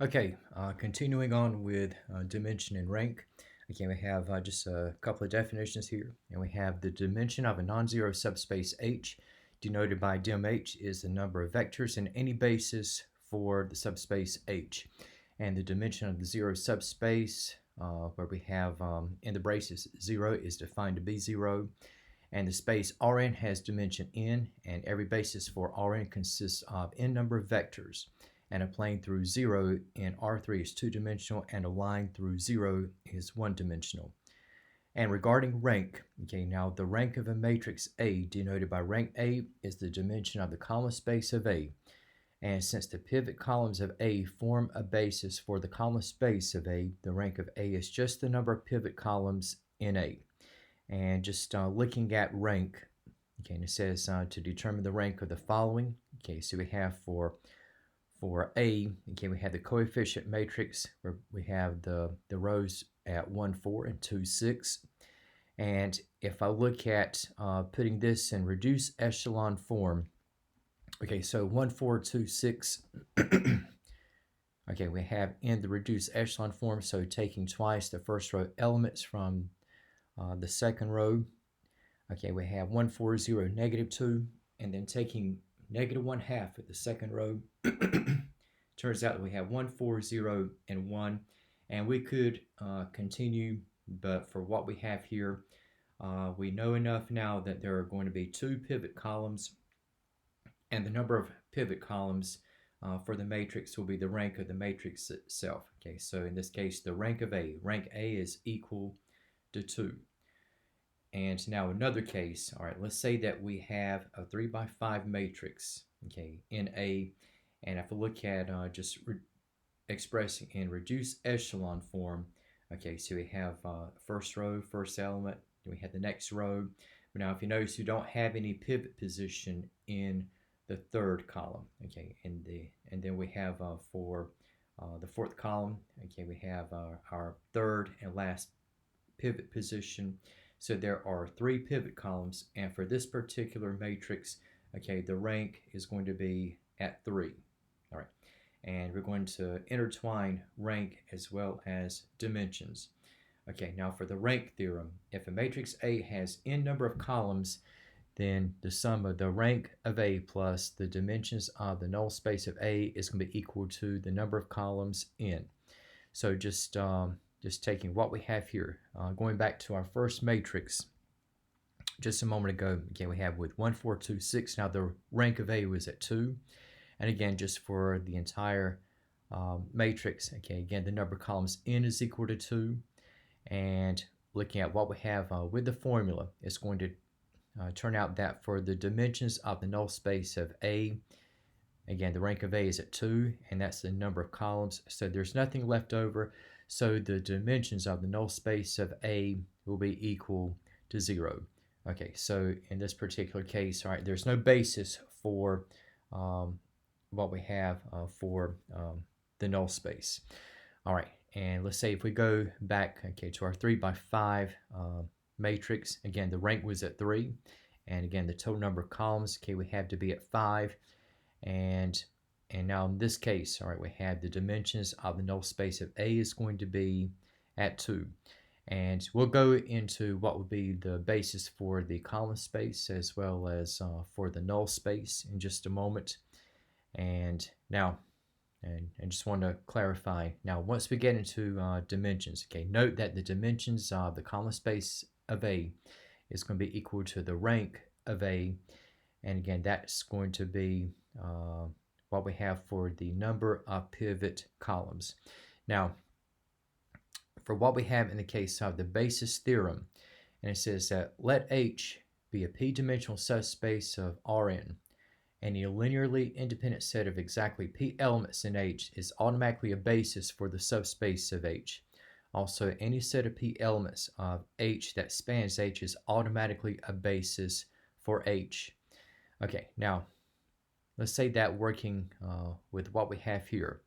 Okay, continuing on with dimension and rank. Okay, we have just a couple of definitions here, and we have the dimension of a non-zero subspace H, denoted by dim_H, is the number of vectors in any basis for the subspace H. And the dimension of the zero subspace, where we have in the braces 0, is defined to be 0. And the space Rn has dimension n, and every basis for Rn consists of n number of vectors. And a plane through 0 in R3 is two-dimensional, and a line through 0 is one-dimensional. And regarding rank, okay, now the rank of a matrix A, denoted by rank A, is the dimension of the column space of A. And since the pivot columns of A form a basis for the column space of A, the rank of A is just the number of pivot columns in A. And just looking at rank, okay, and it says to determine the rank of the following. Okay, so we have for A, okay, we have the coefficient matrix where we have the rows at 1, 4, and 2, 6. And if I look at putting this in reduced echelon form, okay, so 1, 4, 2, 6, okay, we have in the reduced echelon form, so taking twice the first row elements from the second row. Okay, we have 1, 4, 0, -2, and then taking -1/2 at the second row. Turns out that we have 1, 4, 0, and 1, and we could continue, but for what we have here, we know enough now that there are going to be 2 pivot columns, and the number of pivot columns for the matrix will be the rank of the matrix itself. Okay, so in this case, the rank A is equal to 2. And now another case, all right, let's say that we have a 3 by 5 matrix, okay, in A, and if we look at just expressing in reduced echelon form, okay, so we have first row, first element, then we have the next row. But now if you notice, you don't have any pivot position in the third column, okay, and then we have for the fourth column, okay, we have our third and last pivot position. So there are 3 pivot columns, and for this particular matrix, okay, the rank is going to be at 3. All right, and we're going to intertwine rank as well as dimensions. Okay, now for the rank theorem, if a matrix A has n number of columns, then the sum of the rank of A plus the dimensions of the null space of A is going to be equal to the number of columns n. So just taking what we have here, going back to our first matrix just a moment ago, again, we have with 1, 4, 2, 6. Now the rank of A was at 2. And again, just for the entire matrix, okay, again, the number of columns n is equal to 2. And looking at what we have with the formula, it's going to turn out that for the dimensions of the null space of A, again, the rank of A is at 2, and that's the number of columns. So there's nothing left over. So the dimensions of the null space of A will be equal to 0. Okay, so in this particular case, all right, there's no basis for what we have for the null space. All right, and let's say if we go back, okay, to our 3 by 5 matrix, again, the rank was at 3, and again, the total number of columns, okay, we have to be at 5. And now in this case, all right, we have the dimensions of the null space of A is going to be at 2. And we'll go into what would be the basis for the column space as well as for the null space in just a moment. And now, and I just want to clarify, now once we get into dimensions, okay, note that the dimensions of the column space of A is going to be equal to the rank of A. And again, that's going to be what we have for the number of pivot columns. Now, for what we have in the case of the basis theorem, and it says that let H be a p-dimensional subspace of Rn, and a linearly independent set of exactly p elements in H is automatically a basis for the subspace of H. Also, any set of p elements of H that spans H is automatically a basis for H. Okay, now let's say that working with what we have here,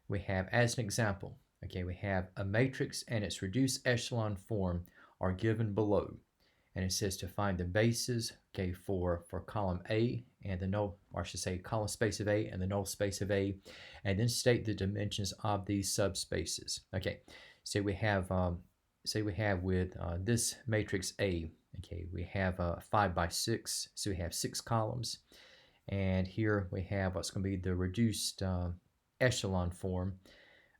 we have as an example, okay, we have a matrix and its reduced echelon form are given below. and it says to find the bases, okay, for column A and the null, or I should say column space of A and the null space of A, and then state the dimensions of these subspaces. Okay, so we have say we have with this matrix A, okay, we have 5 by 6, so we have 6 columns, and here we have what's going to be the reduced echelon form.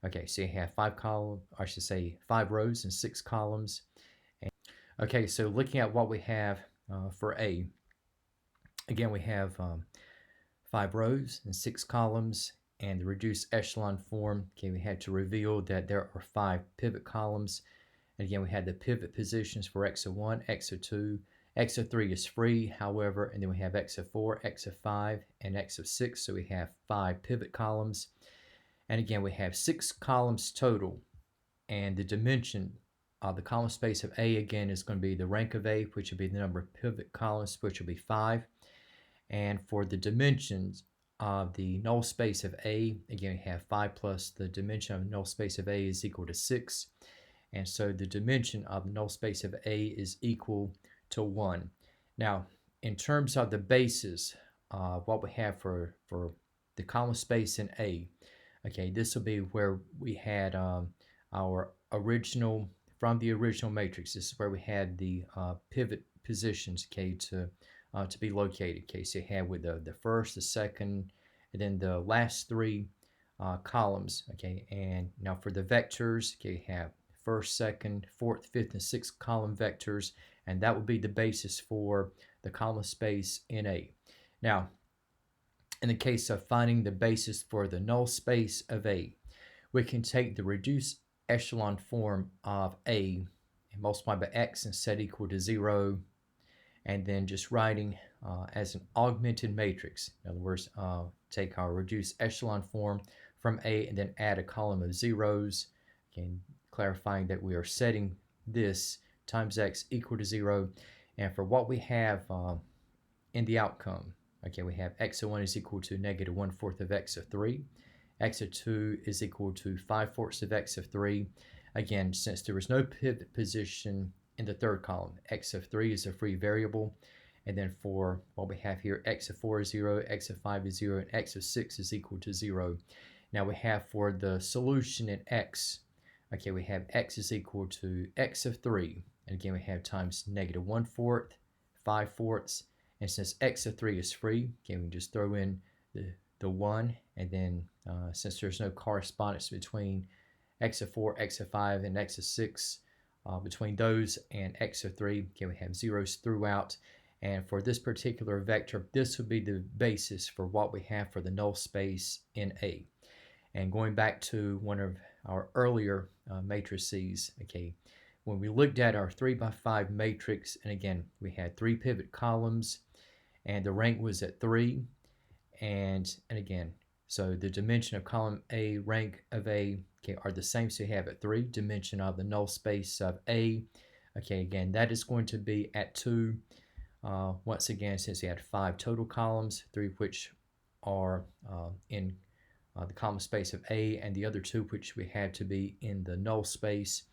Okay, so you have 5 columns, I should say 5 rows and 6 columns. Okay, so looking at what we have for A, again we have 5 rows and 6 columns, and the reduced echelon form. Okay, we had to reveal that there are 5 pivot columns, and again we had the pivot positions for x of 1, x of 2, x of 3 is free, however, and then we have x of 4, x of 5, and x of 6, so we have 5 pivot columns. And again, we have 6 columns total, and the dimension of the column space of A, again, is going to be the rank of A, which will be the number of pivot columns, which will be 5. And for the dimensions of the null space of A, again, we have 5 plus the dimension of the null space of A is equal to 6. And so the dimension of the null space of A is equal to 1. Now, in terms of the bases, what we have for the column space in A, okay, this will be where we had our original, from the original matrix, this is where we had the pivot positions, okay, to be located. Okay, so you have with the first, the second, and then the last 3 columns. Okay, and now for the vectors, okay, you have first, second, fourth, fifth, and sixth column vectors, and that would be the basis for the column space in A. Now, in the case of finding the basis for the null space of A, we can take the reduced echelon form of A and multiply by x and set equal to 0, and then just writing as an augmented matrix. In other words, take our reduced echelon form from A and then add a column of zeros, again, clarifying that we are setting this times x equal to 0. And for what we have in the outcome, okay, we have x of 1 is equal to negative 1/4 of x of 3. X of 2 is equal to 5/4 of x of 3. Again, since there was no pivot position in the third column, x of 3 is a free variable. And then for what we have here, x of 4 is 0, x of 5 is 0, and x of 6 is equal to 0. Now we have for the solution in x, okay, we have x is equal to x of 3. And again, we have times negative 1/4, 5/4. And since x of 3 is free, okay, we can just throw in the 1. And then since there's no correspondence between x of 4, x of 5, and x of 6, between those and x of 3, okay, we have zeros throughout. And for this particular vector, this would be the basis for what we have for the null space in A. And going back to one of our earlier matrices, okay, when we looked at our 3 by 5 matrix, and again, we had 3 pivot columns, and the rank was at 3, and again, so the dimension of column A, rank of A, okay, are the same, so you have at 3, dimension of the null space of A, okay, again, that is going to be at 2. Once again, since we had 5 total columns, 3 of which are in the column space of A, and the other 2 which we had to be in the null space.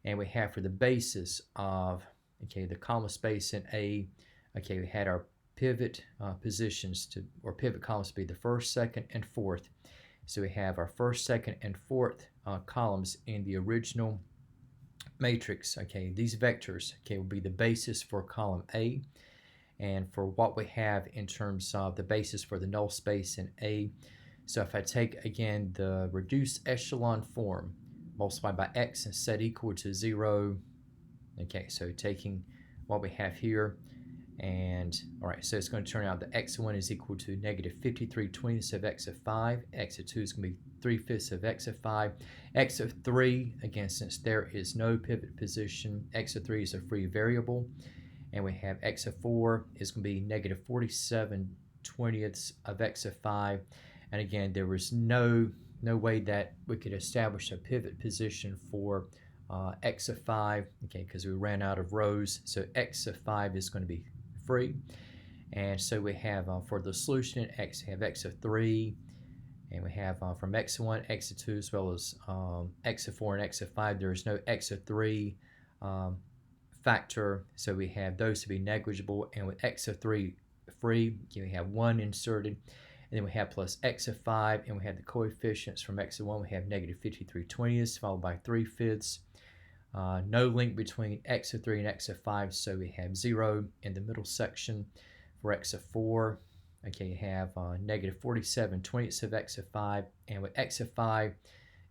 And we have for the basis of, okay, the column space in A, okay, we had our pivot positions to, or pivot columns to be the first, second, and fourth. So we have our first, second, and fourth columns in the original matrix. Okay, these vectors, okay, will be the basis for column A. And for what we have in terms of the basis for the null space in A, so if I take again the reduced echelon form, multiply by x and set equal to 0, okay, so taking what we have here, and all right, so it's going to turn out that x of 1 is equal to negative 53/20 of x of 5, x of 2 is going to be 3/5 of x of 5, x of 3, again, since there is no pivot position, x of 3 is a free variable, and we have x of 4 is going to be negative 47/20 of x of 5, and again, there was no way that we could establish a pivot position for x of 5, okay, because we ran out of rows, so x of 5 is going to be free. And so we have for the solution in x, we have x of 3, and we have from x of 1, x of 2, as well as x of 4 and x of 5, there is no x of 3 factor, so we have those to be negligible, and with x of 3 free, we have 1 inserted, and then we have plus x of 5, and we have the coefficients from x of 1, we have negative 53/20, followed by 3/5. No link between x of 3 and x of 5, so we have 0 in the middle section. For x of 4, okay, you have negative 47/20 of x of 5, and with x of 5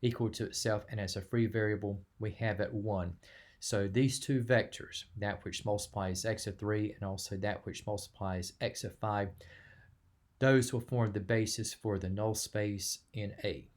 equal to itself and as a free variable, we have it 1. So these two vectors, that which multiplies x of 3 and also that which multiplies x of 5, those will form the basis for the null space in A.